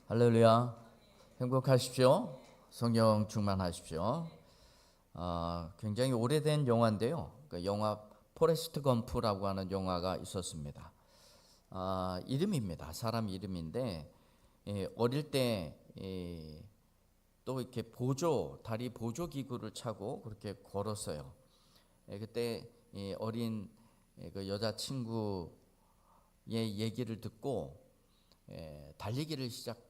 할렐루야. 행복하십시오. 성령 충만하십시오. 굉장히 오래된 영화인데요. 그 영화 포레스트 검프라고 하는 영화가 있었습니다. 이름입니다. 사람 이름인데 어릴 때 또 이렇게 다리 보조 기구를 차고 그렇게 걸었어요. 그때 어린 그 여자친구의 얘기를 듣고 달리기를 시작했습니다.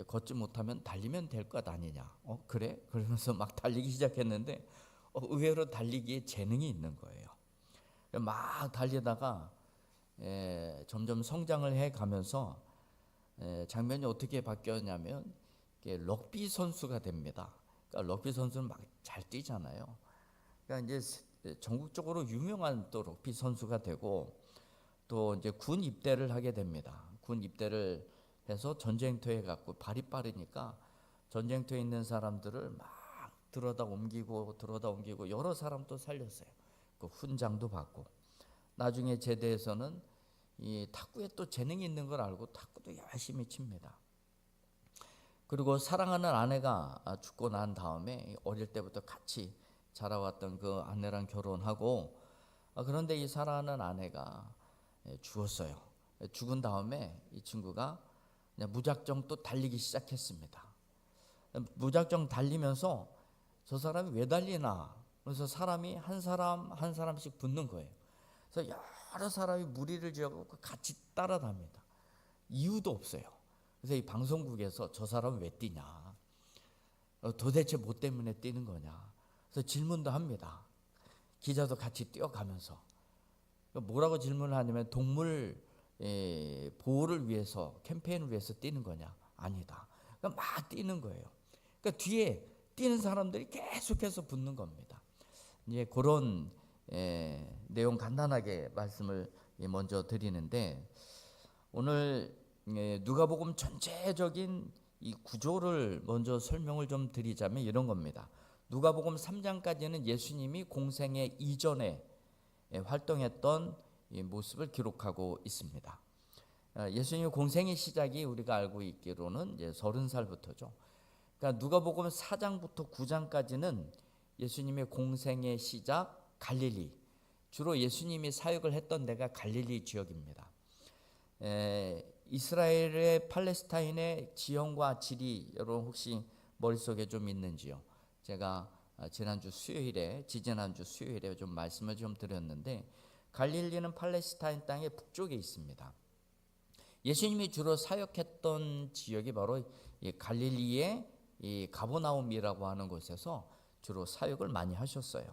걷지 못하면 달리면 될 것 아니냐. 그래? 그러면서 막 달리기 시작했는데 의외로 달리기에 재능이 있는 거예요. 막 달리다가 점점 성장을 해가면서 장면이 어떻게 바뀌었냐면 럭비 선수가 됩니다. 그러니까 럭비 선수는 막 잘 뛰잖아요. 그러니까 이제 전국적으로 유명한 또 럭비 선수가 되고 또 이제 군 입대를 하게 됩니다. 군 입대를 해서 전쟁터에 갔고 발이 빠르니까 전쟁터에 있는 사람들을 막 들어다 옮기고 여러 사람 또 살렸어요. 그 훈장도 받고 나중에 제대에서는 이 탁구에 또 재능이 있는 걸 알고 탁구도 열심히 칩니다. 그리고 사랑하는 아내가 죽고 난 다음에 어릴 때부터 같이 자라왔던 그 아내랑 결혼하고 그런데 이 사랑하는 아내가 죽었어요. 죽은 다음에 이 친구가 그냥 무작정 또 달리기 시작했습니다. 무작정 달리면서 저 사람이 왜 달리나? 그래서 사람이 한 사람 한 사람씩 붙는 거예요. 그래서 여러 사람이 무리를 지어서 같이 따라답니다. 이유도 없어요. 그래서 이 방송국에서 저 사람은 왜 뛰냐? 도대체 뭐 때문에 뛰는 거냐? 그래서 질문도 합니다. 기자도 같이 뛰어가면서 뭐라고 질문을 하냐면 동물 보호를 위해서 캠페인을 위해서 뛰는 거냐? 아니다. 그러니까 막 뛰는 거예요. 그러니까 뒤에 뛰는 사람들이 계속해서 붙는 겁니다. 이제 그런 내용 간단하게 말씀을 먼저 드리는데 오늘 누가복음 전체적인 이 구조를 먼저 설명을 좀 드리자면 이런 겁니다. 누가복음 3장까지는 예수님이 공생애 이전에 활동했던 이 모습을 기록하고 있습니다. 예수님의 공생의 시작이 우리가 알고 있기로는 이제 30살부터죠. 그러니까 누가복음 4장부터 9장까지는 예수님의 공생의 시작 갈릴리, 주로 예수님이 사역을 했던 데가 갈릴리 지역입니다. 이스라엘의 팔레스타인의 지형과 지리 여러분 혹시 머릿속에 좀 있는지요? 제가 지지난주 수요일에 좀 말씀을 좀 드렸는데 갈릴리는 팔레스타인 땅의 북쪽에 있습니다. 예수님이 주로 사역했던 지역이 바로 이 갈릴리의 이 가버나움이라고 하는 곳에서 주로 사역을 많이 하셨어요.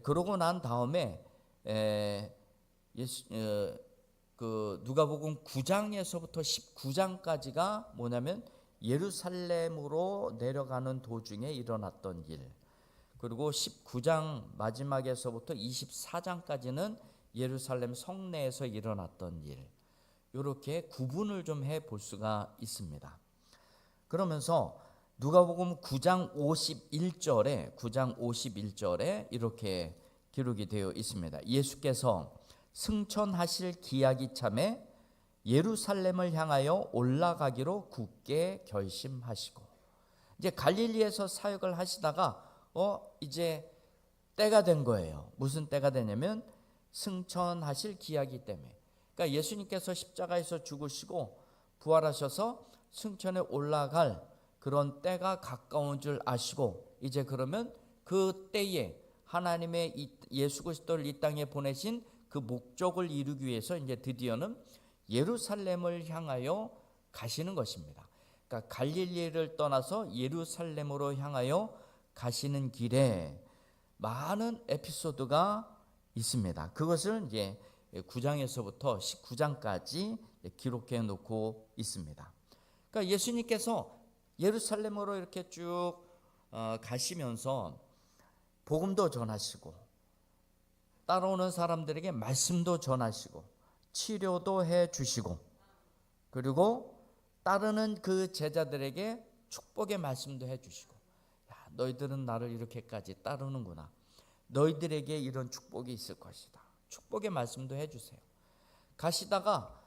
그러고 난 다음에 그 누가복음 9장에서부터 19장까지가 뭐냐면 예루살렘으로 내려가는 도중에 일어났던 일. 그리고 19장 마지막에서부터 24장까지는 예루살렘 성내에서 일어났던 일. 이렇게 구분을 좀 해 볼 수가 있습니다. 그러면서 누가복음 9장 51절에 이렇게 기록이 되어 있습니다. 예수께서 승천하실 기약이 참에 예루살렘을 향하여 올라가기로 굳게 결심하시고 이제 갈릴리에서 사역을 하시다가 이제 때가 된 거예요. 무슨 때가 되냐면 승천하실 기약이 때문에. 그러니까 예수님께서 십자가에서 죽으시고 부활하셔서 승천에 올라갈 그런 때가 가까운 줄 아시고 이제 그러면 그 때에 하나님의 예수 그리스도를 이 땅에 보내신 그 목적을 이루기 위해서 이제 드디어는 예루살렘을 향하여 가시는 것입니다. 그러니까 갈릴리를 떠나서 예루살렘으로 향하여 가시는 길에 많은 에피소드가 있습니다. 그것을 이제 9장에서부터 19장까지 기록해 놓고 있습니다. 그러니까 예수님께서 예루살렘으로 이렇게 쭉 가시면서 복음도 전하시고 따라오는 사람들에게 말씀도 전하시고 치료도 해 주시고 그리고 따르는 그 제자들에게 축복의 말씀도 해 주시고 너희들은 나를 이렇게까지 따르는구나. 너희들에게 이런 축복이 있을 것이다. 축복의 말씀도 해 주세요. 가시다가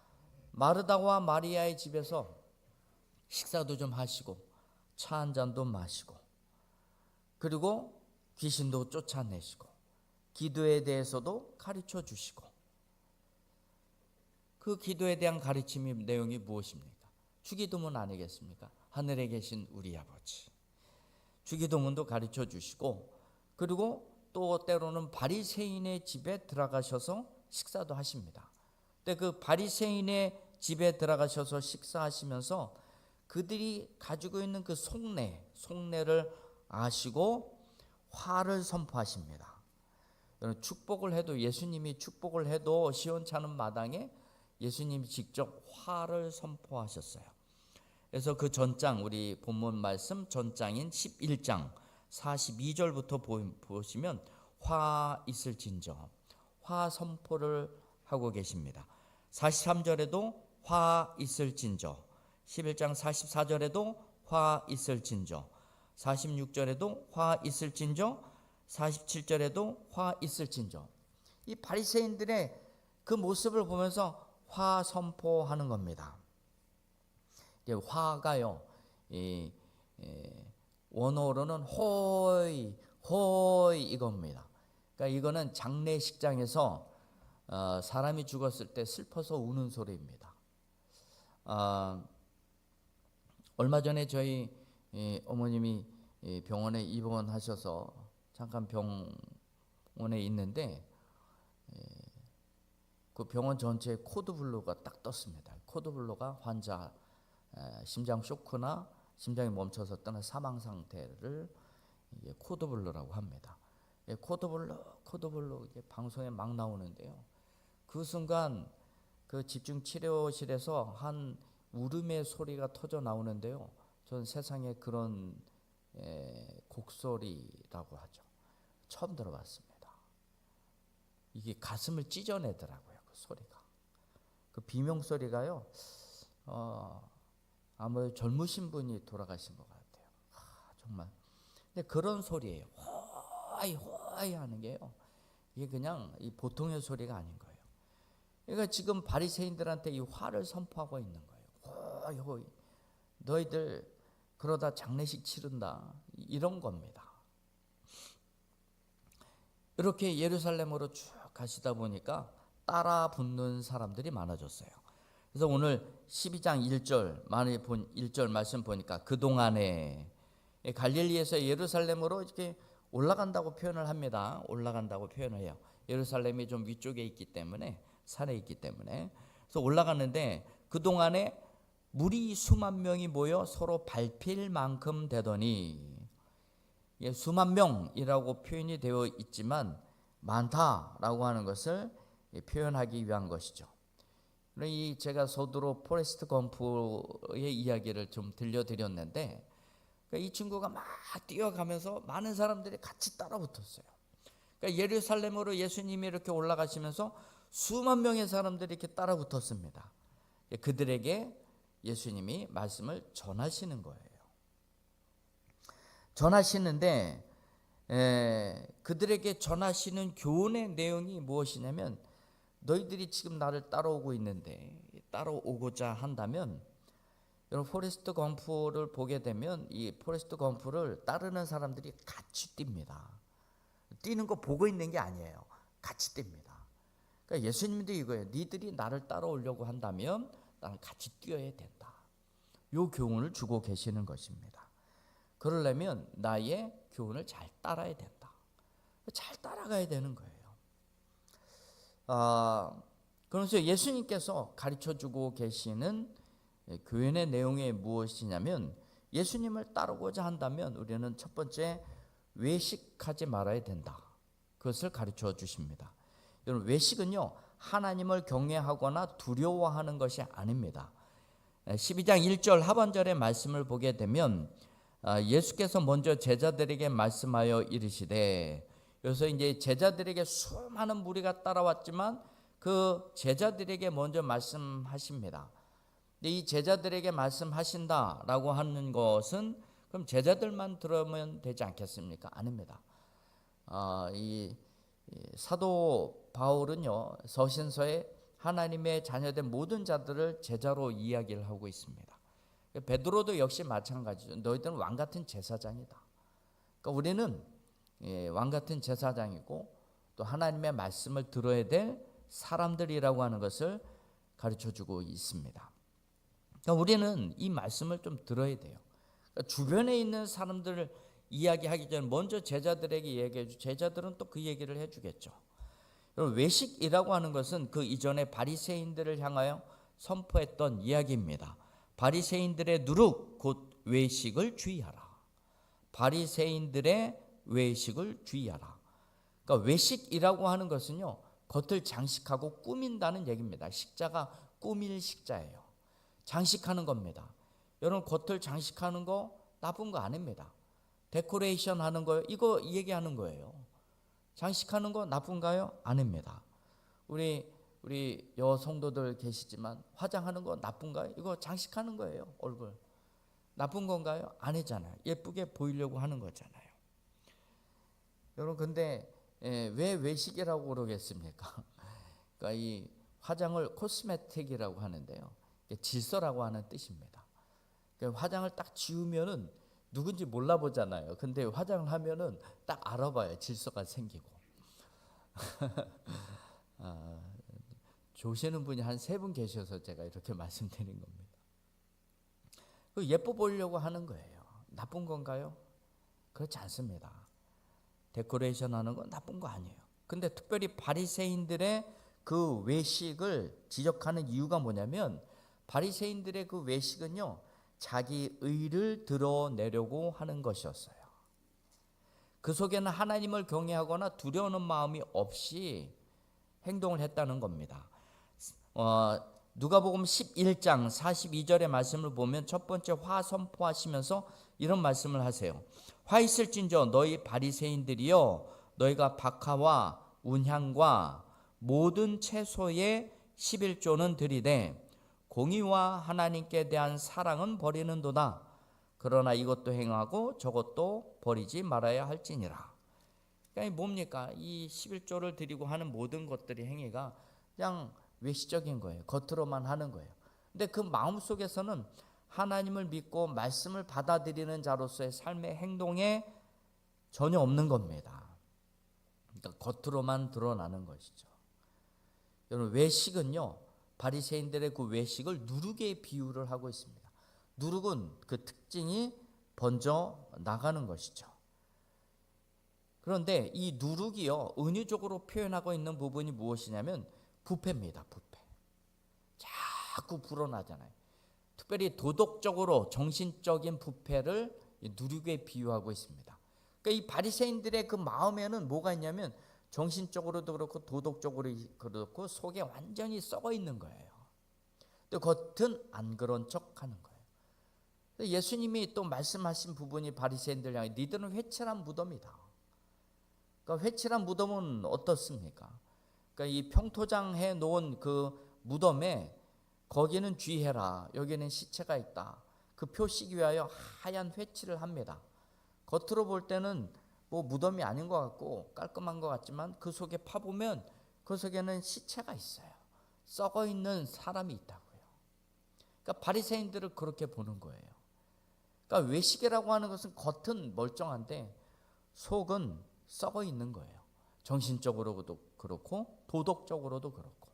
마르다와 마리아의 집에서 식사도 좀 하시고 차 한 잔도 마시고, 그리고 귀신도 쫓아내시고 기도에 대해서도 가르쳐 주시고, 그 기도에 대한 가르침의 내용이 무엇입니까? 주기도문 아니겠습니까? 하늘에 계신 우리 아버지, 주기도문도 가르쳐 주시고, 그리고 또 때로는 바리새인의 집에 들어가셔서 식사도 하십니다. 근데 그 바리새인의 집에 들어가셔서 식사하시면서 그들이 가지고 있는 그 속내를 아시고 화를 선포하십니다. 축복을 해도, 예수님이 축복을 해도 시원찮은 마당에 예수님이 직접 화를 선포하셨어요. 그래서 그 전장, 우리 본문 말씀 전장인 11장 42절부터 보시면 화 있을진저, 화 선포를 하고 계십니다. 43절에도 화 있을진저, 11장 44절에도 화 있을진저, 46절에도 화 있을진저, 47절에도 화 있을진저. 이 바리새인들의 그 모습을 보면서 화 선포하는 겁니다. 화가요, 원어로는 호이 이겁니다. 그러니까 이거는 장례식장에서 사람이 죽었을 때 슬퍼서 우는 소리입니다. 얼마 전에 저희 어머님이 병원에 입원하셔서 잠깐 병원에 있는데, 그 병원 전체에 코드블루가 딱 떴습니다. 코드블루가 환자 심장 쇼크나 심장이 멈춰서 떠나 사망 상태를 코드블루라고 합니다. 코드블루 이게 방송에 막 나오는데요. 그 순간 그 집중 치료실에서 한 울음의 소리가 터져 나오는데요. 전 세상에 그런 곡소리라고 하죠, 처음 들어봤습니다. 이게 가슴을 찢어내더라고요, 그 소리가. 그 비명 소리가요, 아무래도 젊으신 분이 돌아가신 것 같아요. 정말. 근데 그런 소리예요. 호이 하는 게요, 이게 그냥 이 보통의 소리가 아닌 거예요. 그러니까 지금 바리새인들한테 이 화를 선포하고 있는 거예요. 호이, 너희들 그러다 장례식 치른다, 이런 겁니다. 이렇게 예루살렘으로 쭉 가시다 보니까 따라 붙는 사람들이 많아졌어요. 그래서 오늘 12장 1절 말씀 보니까 그동안에, 갈릴리에서 예루살렘으로 이렇게 올라간다고 표현을 합니다. 올라간다고 표현을 해요. 예루살렘이 좀 위쪽에 있기 때문에, 산에 있기 때문에. 그래서 올라갔는데 그동안에 물이 수만 명이 모여 서로 밟힐 만큼 되더니, 수만 명이라고 표현이 되어 있지만 많다라고 하는 것을 표현하기 위한 것이죠. 제가 서두로 포레스트 검프의 이야기를 좀 들려드렸는데, 이 친구가 막 뛰어가면서 많은 사람들이 같이 따라붙었어요. 그러니까 예루살렘으로 예수님이 이렇게 올라가시면서 수만 명의 사람들이 이렇게 따라붙었습니다. 그들에게 예수님이 말씀을 전하시는 거예요. 전하시는데 그들에게 전하시는 교훈의 내용이 무엇이냐면, 너희들이 지금 나를 따라오고 있는데, 따라오고자 한다면, 여러분 포레스트 검프를 보게 되면 이 포레스트 검프를 따르는 사람들이 같이 뜁니다. 뛰는 거 보고 있는 게 아니에요. 같이 뜁니다. 그러니까 예수님도 이거예요. 니들이 나를 따라오려고 한다면 나는 같이 뛰어야 된다. 이 교훈을 주고 계시는 것입니다. 그러려면 나의 교훈을 잘 따라야 된다. 잘 따라가야 되는 거예요. 그래서 예수님께서 가르쳐주고 계시는 교훈의 내용이 무엇이냐면, 예수님을 따르고자 한다면 우리는 첫 번째, 외식하지 말아야 된다. 그것을 가르쳐 주십니다. 여러분, 외식은요, 하나님을 경외하거나 두려워하는 것이 아닙니다. 12장 1절 하반절의 말씀을 보게 되면 예수께서 먼저 제자들에게 말씀하여 이르시되, 그래서 이제 제자들에게 수많은 무리가 따라왔지만 그 제자들에게 먼저 말씀하십니다. 근데 이 제자들에게 말씀하신다라고 하는 것은 그럼 제자들만 들으면 되지 않겠습니까? 아닙니다. 이 사도 바울은요, 서신서에 하나님의 자녀된 모든 자들을 제자로 이야기를 하고 있습니다. 베드로도 역시 마찬가지죠. 너희들은 왕 같은 제사장이다. 그러니까 우리는 왕 같은 제사장이고 또 하나님의 말씀을 들어야 될 사람들이라고 하는 것을 가르쳐주고 있습니다. 그러니까 우리는 이 말씀을 좀 들어야 돼요. 그러니까 주변에 있는 사람들을 이야기하기 전에 먼저 제자들에게 얘기해 주. 제자들은 또 그 얘기를 해주겠죠. 여러분, 외식이라고 하는 것은 그 이전에 바리새인들을 향하여 선포했던 이야기입니다. 바리새인들의 누룩 곧 외식을 주의하라. 바리새인들의 외식을 주의하라. 그러니까 외식이라고 하는 것은요, 겉을 장식하고 꾸민다는 얘기입니다. 식자가 꾸밀 식자예요. 장식하는 겁니다. 여러분, 겉을 장식하는 거 나쁜 거 아닙니다. 데코레이션 하는 거요, 이거 얘기하는 거예요. 장식하는 거 나쁜가요? 아닙니다. 우리 여성도들 계시지만 화장하는 거 나쁜가요? 이거 장식하는 거예요. 얼굴 나쁜 건가요? 아니잖아요. 예쁘게 보이려고 하는 거잖아요. 여러분, 근데 왜 외식이라고 그러겠습니까? 그러니까 이 화장을 코스메틱이라고 하는데요, 질서라고 하는 뜻입니다. 그러니까 화장을 딱 지우면은 누군지 몰라보잖아요. 근데 화장을 하면은 딱 알아봐요. 질서가 생기고. 조시는 분이 한 3분 계셔서 제가 이렇게 말씀드린 겁니다. 예뻐 보이려고 하는 거예요. 나쁜 건가요? 그렇지 않습니다. 데코레이션 하는 건 나쁜 거 아니에요. 근데 특별히 바리새인들의 그 외식을 지적하는 이유가 뭐냐면, 바리새인들의 그 외식은요, 자기 의를 드러내려고 하는 것이었어요. 그 속에는 하나님을 경외하거나 두려워하는 마음이 없이 행동을 했다는 겁니다. 누가복음 11장 42절의 말씀을 보면 첫 번째 화 선포하시면서 이런 말씀을 하세요. 화 있을진저 너희 바리새인들이여, 너희가 박하와 운향과 모든 채소의 11조는 드리되 공의와 하나님께 대한 사랑은 버리는도다. 그러나 이것도 행하고 저것도 버리지 말아야 할지니라. 그러니까 뭡니까? 이 11조를 드리고 하는 모든 것들이 행위가 그냥 외식적인 거예요. 겉으로만 하는 거예요. 근데 그 마음속에서는 하나님을 믿고 말씀을 받아들이는 자로서의 삶의 행동에 전혀 없는 겁니다. 그러니까 겉으로만 드러나는 것이죠. 여러분, 외식은요, 바리새인들의 그 외식을 누룩에 비유를 하고 있습니다. 누룩은 그 특징이 번져 나가는 것이죠. 그런데 이 누룩이요, 은유적으로 표현하고 있는 부분이 무엇이냐면 부패입니다. 부패. 자꾸 불어나잖아요. 특별히 도덕적으로 정신적인 부패를 누룩에 비유하고 있습니다. 그러니까 이 바리새인들의 그 마음에는 뭐가 있냐면 정신적으로도 그렇고 도덕적으로 그렇고 속에 완전히 썩어 있는 거예요. 또 겉은 안 그런 척 하는 거예요. 예수님이 또 말씀하신 부분이 바리새인들 향해 니들은 회칠한 무덤이다. 그러니까 회칠한 무덤은 어떻습니까? 그러니까 이 평토장해 놓은 그 무덤에 거기는 쥐해라, 여기는 시체가 있다, 그 표시기 위하여 하얀 회칠을 합니다. 겉으로 볼 때는 뭐 무덤이 아닌 것 같고 깔끔한 것 같지만 그 속에 파보면 그 속에는 시체가 있어요. 썩어 있는 사람이 있다고요. 그러니까 바리새인들을 그렇게 보는 거예요. 그러니까 외식이라고 하는 것은 겉은 멀쩡한데 속은 썩어 있는 거예요. 정신적으로도 그렇고 도덕적으로도 그렇고.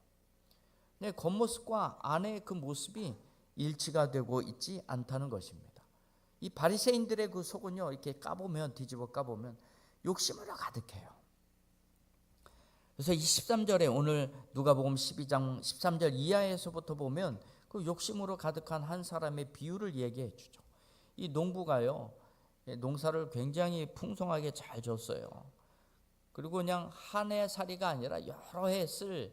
근데 겉모습과 안의 그 모습이 일치가 되고 있지 않다는 것입니다. 이 바리새인들의 그 속은요, 이렇게 까보면, 뒤집어 까보면 욕심으로 가득해요. 그래서 이 13절에 오늘 누가복음 12장 13절 이하에서부터 보면 그 욕심으로 가득한 한 사람의 비유를 얘기해 주죠. 이 농부가요, 농사를 굉장히 풍성하게 잘 졌어요. 그리고 그냥 한 해 살이가 아니라 여러 해 쓸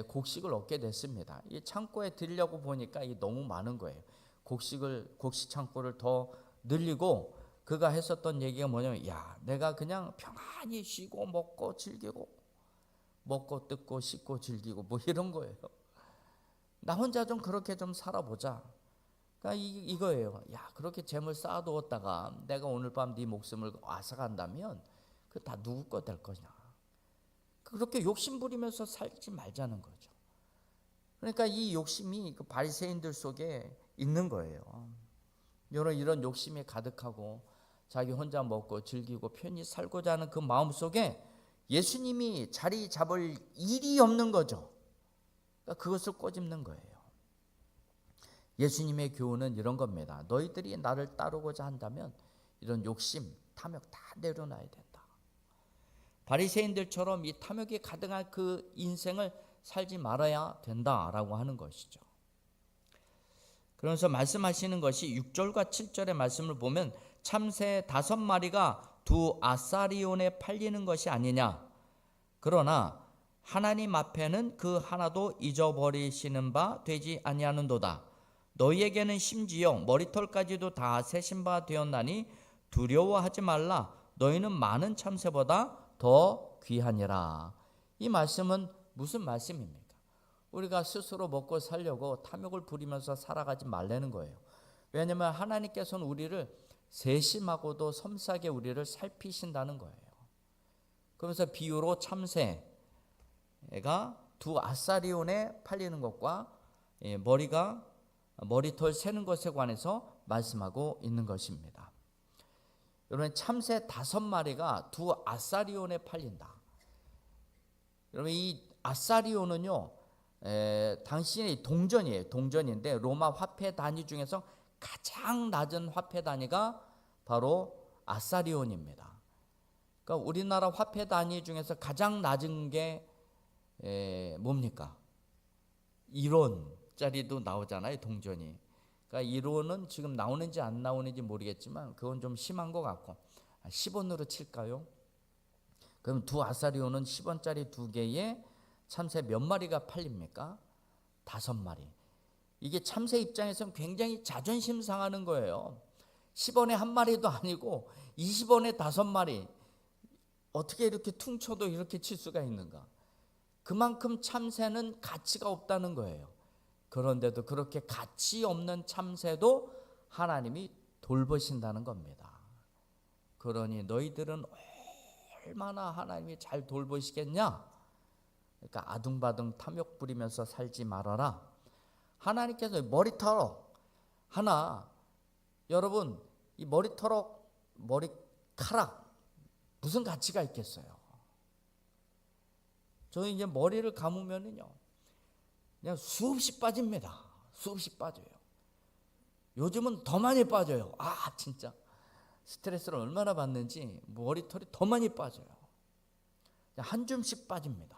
곡식을 얻게 됐습니다. 이 창고에 들려고 보니까 이 너무 많은 거예요. 곡식 창고를 더 늘리고 그가 했었던 얘기가 뭐냐면, 야, 내가 그냥 평안히 쉬고 먹고 즐기고, 먹고 뜯고 씻고 즐기고 뭐 이런 거예요. 나 혼자 좀 그렇게 좀 살아보자. 그러니까 이거예요. 야, 그렇게 재물 쌓아두었다가 내가 오늘 밤 네 목숨을 앗아간다면 그 다 누구 거 될 거냐. 그렇게 욕심 부리면서 살지 말자는 거죠. 그러니까 이 욕심이 그 바리새인들 속에 있는 거예요. 이런 욕심이 가득하고 자기 혼자 먹고 즐기고 편히 살고자 하는 그 마음 속에 예수님이 자리 잡을 일이 없는 거죠. 그러니까 그것을 꼬집는 거예요. 예수님의 교훈은 이런 겁니다. 너희들이 나를 따르고자 한다면 이런 욕심, 탐욕 다 내려놔야 된다. 바리새인들처럼 이 탐욕이 가득한 그 인생을 살지 말아야 된다라고 하는 것이죠. 그러면서 말씀하시는 것이 6절과 7절의 말씀을 보면 참새 5마리가 2아사리온에 팔리는 것이 아니냐. 그러나 하나님 앞에는 그 하나도 잊어버리시는 바 되지 아니하는도다. 너희에게는 심지어 머리털까지도 다 세신 바 되었나니 두려워하지 말라. 너희는 많은 참새보다 더 귀하니라. 이 말씀은 무슨 말씀입니까? 우리가 스스로 먹고 살려고 탐욕을 부리면서 살아가지 말라는 거예요. 왜냐하면 하나님께서는 우리를 세심하고도 섬세하게 우리를 살피신다는 거예요. 그러면서 비유로 참새가 2아사리온에 팔리는 것과 머리털 세는 것에 관해서 말씀하고 있는 것입니다. 여러분, 참새 5마리가 2아사리온에 팔린다. 여러분, 이 아사리온은요, 당시의 동전이에요. 동전인데 로마 화폐 단위 중에서 가장 낮은 화폐 단위가 바로 아사리온입니다. 그러니까 우리나라 화폐 단위 중에서 가장 낮은 게 뭡니까? 1원짜리도 나오잖아요, 동전이. 그러니까 1원은 지금 나오는지 안 나오는지 모르겠지만 그건 좀 심한 것 같고 10원으로 칠까요? 그럼 2아사리온은 10원짜리 2개에 참새 몇 마리가 팔립니까? 5마리. 이게 참새 입장에서는 굉장히 자존심 상하는 거예요. 10원에 1마리도 아니고 20원에 5마리. 어떻게 이렇게 퉁쳐도 이렇게 칠 수가 있는가? 그만큼 참새는 가치가 없다는 거예요. 그런데도 그렇게 가치 없는 참새도 하나님이 돌보신다는 겁니다. 그러니 너희들은 얼마나 하나님이 잘 돌보시겠냐? 그러니까 아둥바둥 탐욕 부리면서 살지 말아라. 하나님께서 머리털 하나, 여러분 이 머리카락 무슨 가치가 있겠어요? 저는 이제 머리를 감으면은요 그냥 수없이 빠집니다. 수없이 빠져요. 요즘은 더 많이 빠져요. 진짜 스트레스를 얼마나 받는지 머리털이 더 많이 빠져요. 한 줌씩 빠집니다.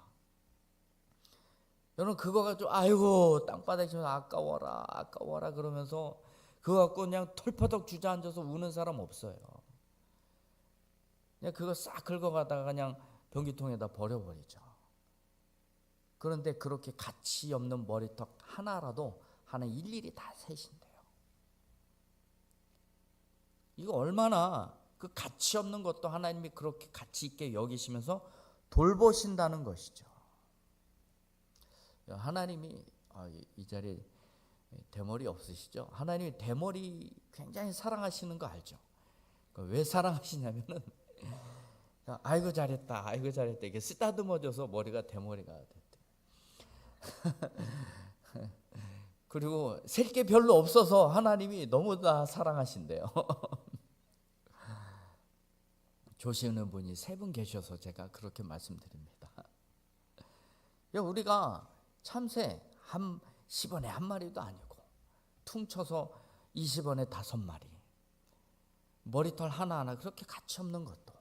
여러분 그거 가지고 아이고 땅바닥에서 아까워라 그러면서 그거 갖고 그냥 털퍼덕 주저앉아서 우는 사람 없어요. 그냥 그거 싹 긁어가다가 그냥 변기통에다 버려버리죠. 그런데 그렇게 가치 없는 머리털 하나라도 하나님 일일이 다 세신대요. 이거 얼마나 그 가치 없는 것도 하나님이 그렇게 가치 있게 여기시면서 돌보신다는 것이죠. 하나님이 이 자리에 대머리 없으시죠? 하나님이 대머리 굉장히 사랑하시는 거 알죠? 왜 사랑하시냐면은 아이고 잘했다 이게 쓰다듬어져서 머리가 대머리가 됐대. 그리고 셀 게 별로 없어서 하나님이 너무나 사랑하신대요. 조시는 분이 3분 계셔서 제가 그렇게 말씀드립니다. 우리가 참새 10원에 1마리도 아니고 퉁쳐서 20원에 5마리 머리털 하나하나 그렇게 가치 없는 것도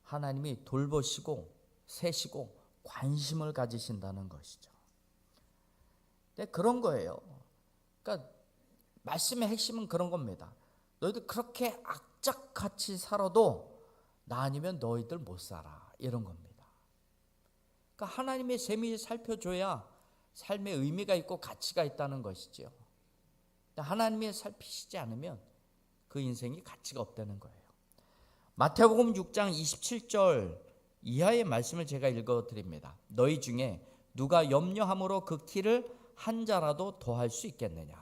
하나님이 돌보시고 세시고 관심을 가지신다는 것이죠. 그런 거예요. 그러니까 말씀의 핵심은 그런 겁니다. 너희들 그렇게 악착같이 살아도 나 아니면 너희들 못 살아, 이런 겁니다. 그러니까 하나님의 셈이 살펴줘야 삶의 의미가 있고 가치가 있다는 것이죠. 하나님이 살피시지 않으면 그 인생이 가치가 없다는 거예요. 마태복음 6장 27절 이하의 말씀을 제가 읽어드립니다. 너희 중에 누가 염려함으로 그 키를 한 자라도 더할 수 있겠느냐?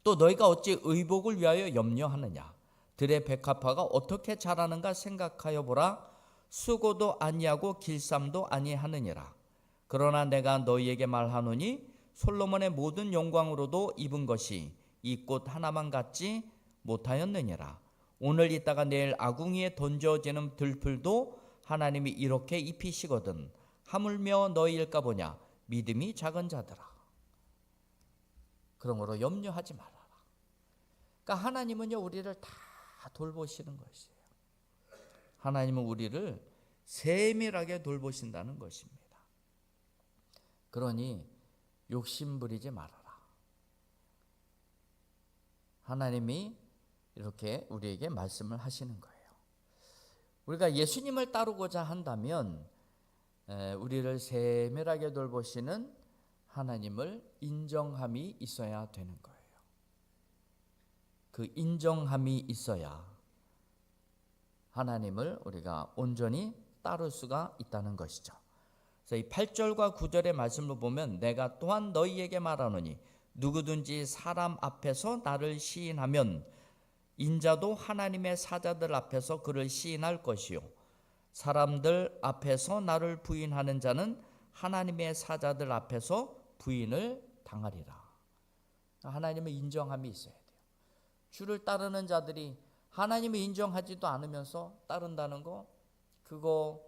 또 너희가 어찌 의복을 위하여 염려하느냐? 들의 백합화가 어떻게 자라는가 생각하여 보라. 수고도 아니하고 길쌈도 아니하느니라. 그러나 내가 너희에게 말하노니 솔로몬의 모든 영광으로도 입은 것이 이 꽃 하나만 갖지 못하였느니라. 오늘 있다가 내일 아궁이에 던져지는 들풀도 하나님이 이렇게 입히시거든 하물며 너희일까 보냐. 믿음이 작은 자들아. 그러므로 염려하지 말아라. 그러니까 하나님은요, 우리를 다 돌보시는 것이에요. 하나님은 우리를 세밀하게 돌보신다는 것입니다. 그러니 욕심 부리지 말아라. 하나님이 이렇게 우리에게 말씀을 하시는 거예요. 우리가 예수님을 따르고자 한다면 우리를 세밀하게 돌보시는 하나님을 인정함이 있어야 되는 거예요. 그 인정함이 있어야 하나님을 우리가 온전히 따를 수가 있다는 것이죠. 그래서 이 8절과 9절의 말씀을 보면 내가 또한 너희에게 말하노니 누구든지 사람 앞에서 나를 시인하면 인자도 하나님의 사자들 앞에서 그를 시인할 것이요 사람들 앞에서 나를 부인하는 자는 하나님의 사자들 앞에서 부인을 당하리라. 하나님의 인정함이 있어야 돼요. 주를 따르는 자들이 하나님을 인정하지도 않으면서 따른다는 거, 그거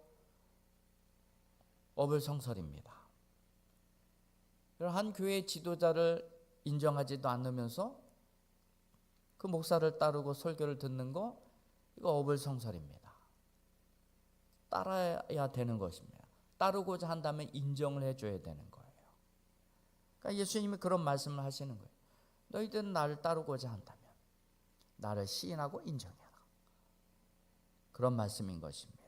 어불성설입니다. 한 교회의 지도자를 인정하지도 않으면서 그 목사를 따르고 설교를 듣는 거, 이거 어불성설입니다. 따라야 되는 것입니다. 따르고자 한다면 인정을 해줘야 되는 거예요. 그러니까 예수님이 그런 말씀을 하시는 거예요. 너희들은 나를 따르고자 한다면 나를 시인하고 인정해라. 그런 말씀인 것입니다.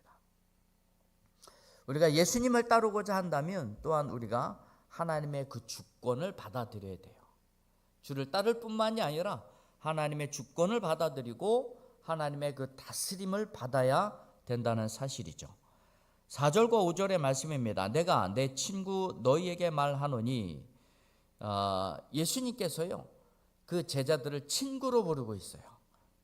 우리가 예수님을 따르고자 한다면 또한 우리가 하나님의 그 주권을 받아들여야 돼요. 주를 따를 뿐만이 아니라 하나님의 주권을 받아들이고 하나님의 그 다스림을 받아야 된다는 사실이죠. 4절과 5절의 말씀입니다. 내가 내 친구 너희에게 말하노니, 예수님께서요 그 제자들을 친구로 부르고 있어요.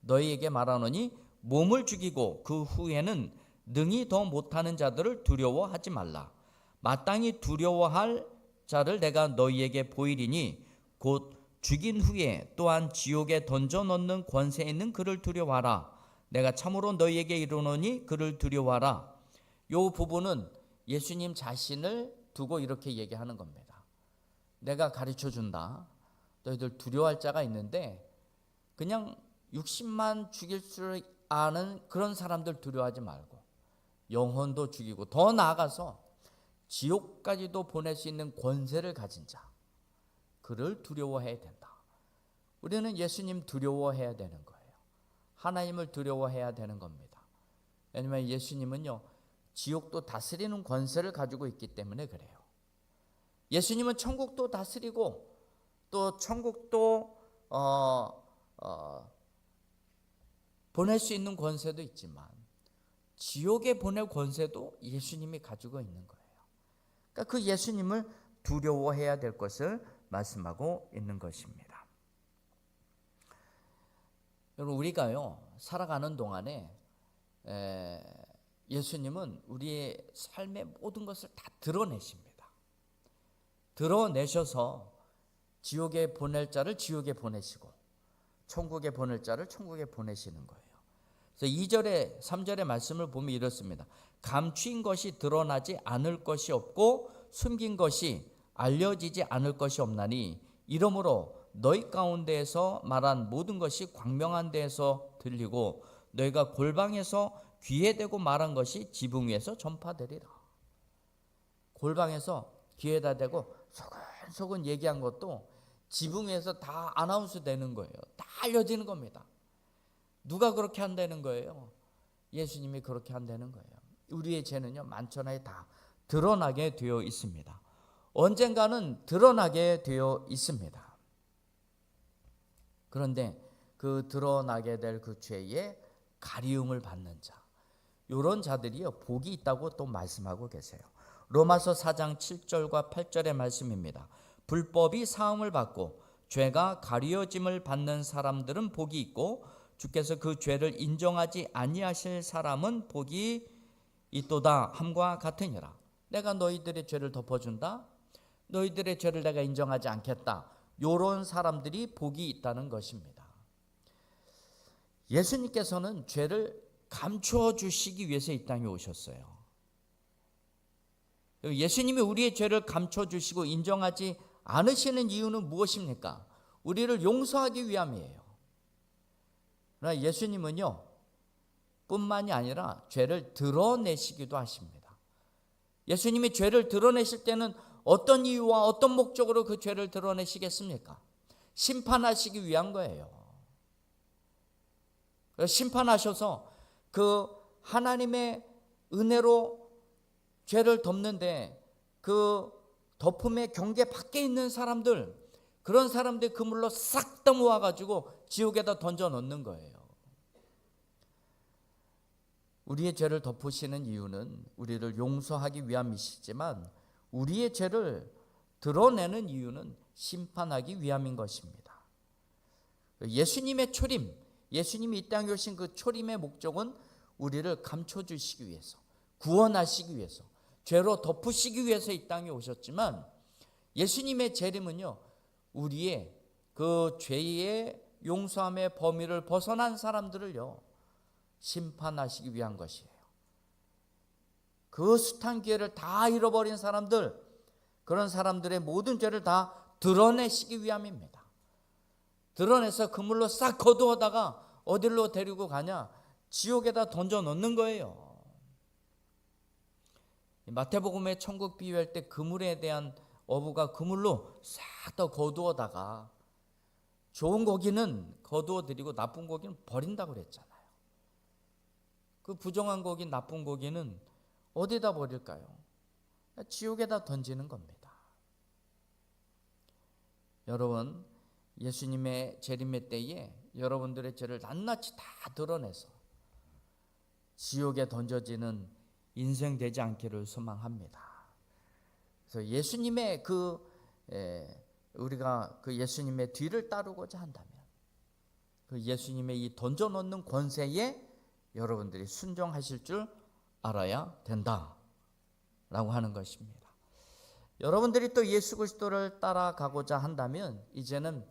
너희에게 말하노니 몸을 죽이고 그 후에는 능히 더 못하는 자들을 두려워하지 말라. 마땅히 두려워할 자를 내가 너희에게 보이리니 곧 죽인 후에 또한 지옥에 던져 넣는 권세 있는 그를 두려워하라. 내가 참으로 너희에게 이르노니 그를 두려워하라. 이 부분은 예수님 자신을 두고 이렇게 얘기하는 겁니다. 내가 가르쳐준다. 너희들 두려워할 자가 있는데 그냥 60만 죽일 줄 아는 그런 사람들 두려워하지 말고 영혼도 죽이고 더 나아가서 지옥까지도 보낼 수 있는 권세를 가진 자, 그를 두려워해야 된다. 우리는 예수님 두려워해야 되는 거예요. 하나님을 두려워해야 되는 겁니다. 왜냐하면 예수님은요 지옥도 다스리는 권세를 가지고 있기 때문에 그래요. 예수님은 천국도 다스리고 또 천국도 보낼 수 있는 권세도 있지만 지옥에 보낼 권세도 예수님이 가지고 있는 거예요. 그러니까 그 예수님을 두려워해야 될 것을 말씀하고 있는 것입니다. 여러분, 우리가요 살아가는 동안에 예수님은 우리의 삶의 모든 것을 다 드러내십니다. 드러내셔서 지옥에 보낼 자를 지옥에 보내시고 천국에 보낼 자를 천국에 보내시는 거예요. 그래서 2절에 3절의 말씀을 보면 이렇습니다. 감추인 것이 드러나지 않을 것이 없고 숨긴 것이 알려지지 않을 것이 없나니 이러므로 너희 가운데에서 말한 모든 것이 광명한 데에서 들리고 너희가 골방에서 귀에 대고 말한 것이 지붕 위에서 전파되리라. 골방에서 귀에다 대고 소근소근 얘기한 것도 지붕 위에서 다 아나운스 되는 거예요. 다 알려지는 겁니다. 누가 그렇게 한다는 거예요? 예수님이 그렇게 한다는 거예요. 우리의 죄는요 만천하에 다 드러나게 되어 있습니다. 언젠가는 드러나게 되어 있습니다. 그런데 그 드러나게 될 그 죄에 가리움을 받는 자, 이런 자들이요 복이 있다고 또 말씀하고 계세요. 로마서 4장 7절과 8절의 말씀입니다. 불법이 사함을 받고 죄가 가리워짐을 받는 사람들은 복이 있고 주께서 그 죄를 인정하지 아니하실 사람은 복이 있도다 함과 같으니라. 내가 너희들의 죄를 덮어준다. 너희들의 죄를 내가 인정하지 않겠다. 요런 사람들이 복이 있다는 것입니다. 예수님께서는 죄를 감추어 주시기 위해서 이 땅에 오셨어요. 예수님이 우리의 죄를 감춰 주시고 인정하지 않으시는 이유는 무엇입니까? 우리를 용서하기 위함이에요. 그러나 예수님은요, 뿐만이 아니라 죄를 드러내시기도 하십니다. 예수님이 죄를 드러내실 때는 어떤 이유와 어떤 목적으로 그 죄를 드러내시겠습니까? 심판하시기 위한 거예요. 심판하셔서 그 하나님의 은혜로 죄를 덮는데 그 덮음의 경계 밖에 있는 사람들, 그런 사람들 그물로 싹 다 모아가지고 지옥에다 던져 넣는 거예요. 우리의 죄를 덮으시는 이유는 우리를 용서하기 위함이시지만 우리의 죄를 드러내는 이유는 심판하기 위함인 것입니다. 예수님의 초림, 예수님이 이 땅에 오신 그 초림의 목적은 우리를 감춰주시기 위해서, 구원하시기 위해서, 죄로 덮으시기 위해서 이 땅에 오셨지만 예수님의 재림은요, 우리의 그 죄의 용서함의 범위를 벗어난 사람들을요, 심판하시기 위한 것이에요. 그 숱한 기회를 다 잃어버린 사람들, 그런 사람들의 모든 죄를 다 드러내시기 위함입니다. 드러내서 그물로 싹 거두어다가 어디로 데리고 가냐? 지옥에다 던져 넣는 거예요. 마태복음의 천국 비유할 때 그물에 대한 어부가 그물로 싹 다 거두어다가 좋은 고기는 거두어 드리고 나쁜 고기는 버린다고 그랬잖아요. 그 부정한 고기, 나쁜 고기는 어디다 버릴까요? 지옥에다 던지는 겁니다. 여러분, 예수님의 재림의 때에 여러분들의 죄를 낱낱이 다 드러내서 지옥에 던져지는 인생 되지 않기를 소망합니다. 그래서 예수님의 우리가 그 예수님의 뒤를 따르고자 한다면 그 예수님의 이 던져 넣는 권세에 여러분들이 순종하실 줄 알아야 된다라고 하는 것입니다. 여러분들이 또 예수 그리스도를 따라가고자 한다면 이제는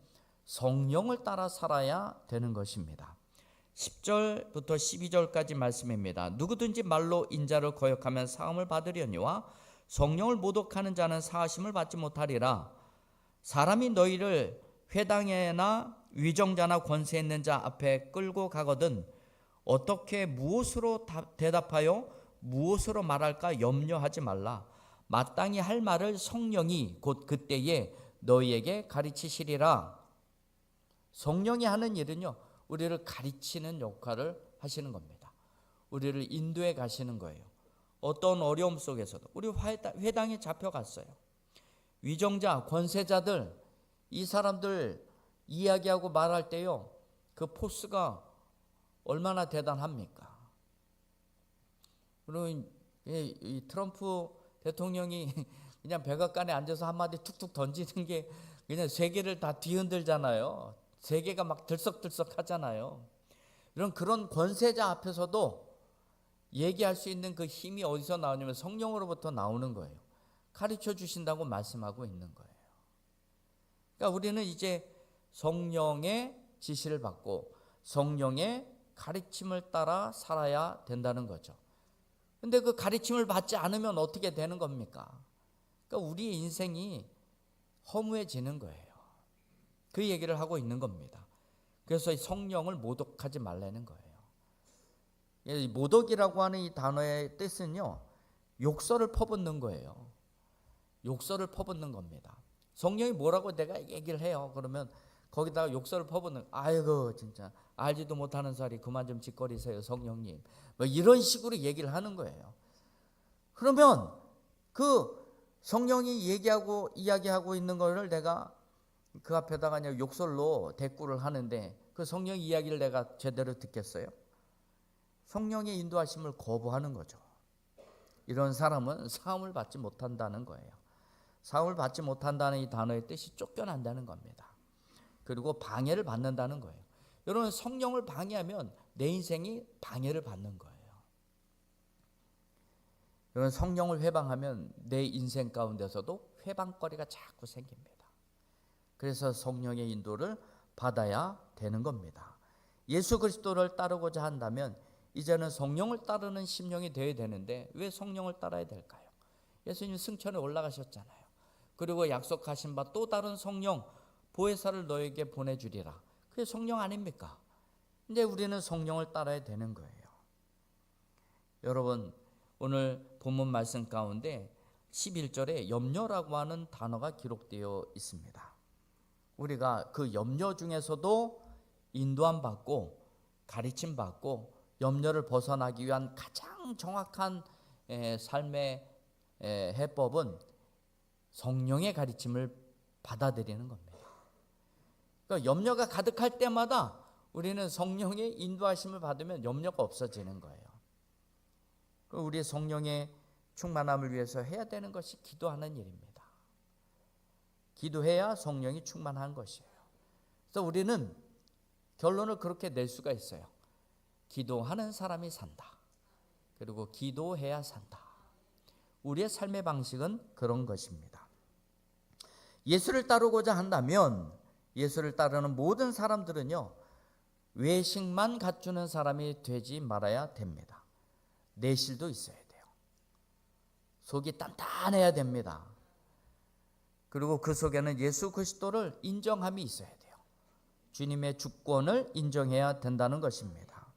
성령을 따라 살아야 되는 것입니다. 10절부터 12절까지 말씀입니다. 누구든지 말로 인자를 거역하면 사함을 받으려니와 성령을 모독하는 자는 사하심을 받지 못하리라. 사람이 너희를 회당에나 위정자나 권세 있는 자 앞에 끌고 가거든 어떻게 무엇으로 대답하여 무엇으로 말할까 염려하지 말라. 마땅히 할 말을 성령이 곧 그때에 너희에게 가르치시리라. 성령이 하는 일은요, 우리를 가르치는 역할을 하시는 겁니다. 우리를 인도해 가시는 거예요. 어떤 어려움 속에서도 우리 회당에 잡혀갔어요. 위정자, 권세자들, 이 사람들 이야기하고 말할 때요, 그 포스가 얼마나 대단합니까? 그리고 이 트럼프 대통령이 그냥 백악관에 앉아서 한마디 툭툭 던지는 게 그냥 세계를 다 뒤흔들잖아요. 세계가 막 들썩들썩 하잖아요. 그런 권세자 앞에서도 얘기할 수 있는 그 힘이 어디서 나오냐면 성령으로부터 나오는 거예요. 가르쳐 주신다고 말씀하고 있는 거예요. 그러니까 우리는 이제 성령의 지시를 받고 성령의 가르침을 따라 살아야 된다는 거죠. 근데 그 가르침을 받지 않으면 어떻게 되는 겁니까? 그러니까 우리의 인생이 허무해지는 거예요. 그 얘기를 하고 있는 겁니다. 그래서 성령을 모독하지 말라는 거예요. 모독이라고 하는 이 단어의 뜻은요, 욕설을 퍼붓는 거예요. 욕설을 퍼붓는 겁니다. 성령이 뭐라고 내가 얘기를 해요. 그러면 거기다가 욕설을 퍼붓는, 아이고 진짜 알지도 못하는 소리 그만 좀 짓거리세요 성령님, 뭐 이런 식으로 얘기를 하는 거예요. 그러면 그 성령이 얘기하고 이야기하고 있는 거를 내가 그 앞에다가 그냥 욕설로 대꾸를 하는데 그 성령 이야기를 내가 제대로 듣겠어요? 성령의 인도하심을 거부하는 거죠. 이런 사람은 사함을 받지 못한다는 거예요. 사함을 받지 못한다는 이 단어의 뜻이 쫓겨난다는 겁니다. 그리고 방해를 받는다는 거예요. 여러분, 성령을 방해하면 내 인생이 방해를 받는 거예요. 여러분, 성령을 회방하면 내 인생 가운데서도 회방거리가 자꾸 생깁니다. 그래서 성령의 인도를 받아야 되는 겁니다. 예수 그리스도를 따르고자 한다면 이제는 성령을 따르는 심령이 되어야 되는데 왜 성령을 따라야 될까요? 예수님 승천에 올라가셨잖아요. 그리고 약속하신 바 또 다른 성령 보혜사를 너에게 보내주리라. 그게 성령 아닙니까? 근데 우리는 성령을 따라야 되는 거예요. 여러분, 오늘 본문 말씀 가운데 11절에 염려라고 하는 단어가 기록되어 있습니다. 우리가 그 염려 중에서도 인도함 받고 가르침 받고 염려를 벗어나기 위한 가장 정확한 삶의 해법은 성령의 가르침을 받아들이는 겁니다. 그러니까 염려가 가득할 때마다 우리는 성령의 인도하심을 받으면 염려가 없어지는 거예요. 우리 성령의 충만함을 위해서 해야 되는 것이 기도하는 일입니다. 기도해야 성령이 충만한 것이에요. 그래서 우리는 결론을 그렇게 낼 수가 있어요. 기도하는 사람이 산다. 그리고 기도해야 산다. 우리의 삶의 방식은 그런 것입니다. 예수를 따르고자 한다면 예수를 따르는 모든 사람들은요, 외식만 갖추는 사람이 되지 말아야 됩니다. 내실도 있어야 돼요. 속이 단단해야 됩니다. 그리고 그 속에는 예수 그리스도를 인정함이 있어야 돼요. 주님의 주권을 인정해야 된다는 것입니다.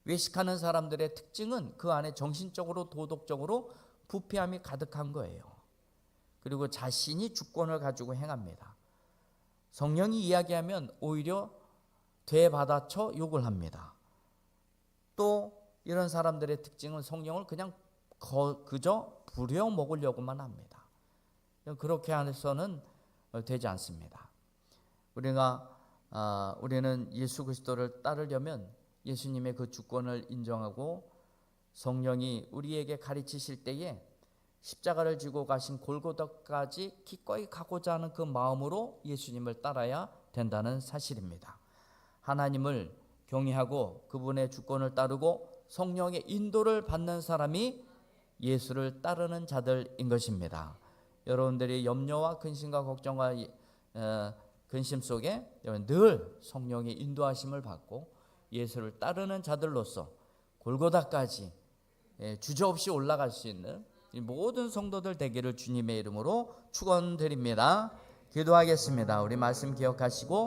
외식하는 사람들의 특징은 그 안에 정신적으로 도덕적으로 부패함이 가득한 거예요. 그리고 자신이 주권을 가지고 행합니다. 성령이 이야기하면 오히려 되받아쳐 욕을 합니다. 또 이런 사람들의 특징은 성령을 그냥 그저 부려 먹으려고만 합니다. 그렇게 해서는 되지 않습니다. 우리는 예수 그리스도를 따르려면 예수님의 그 주권을 인정하고 성령이 우리에게 가르치실 때에 십자가를 지고 가신 골고다까지 기꺼이 가고자 하는 그 마음으로 예수님을 따라야 된다는 사실입니다. 하나님을 경외하고 그분의 주권을 따르고 성령의 인도를 받는 사람이 예수를 따르는 자들인 것입니다. 여러분들이 염려와 근심과 걱정과 근심 속에 늘 성령의 인도하심을 받고 예수를 따르는 자들로서 골고다까지 주저없이 올라갈 수 있는 모든 성도들 되기를 주님의 이름으로 축원드립니다. 기도하겠습니다. 우리 말씀 기억하시고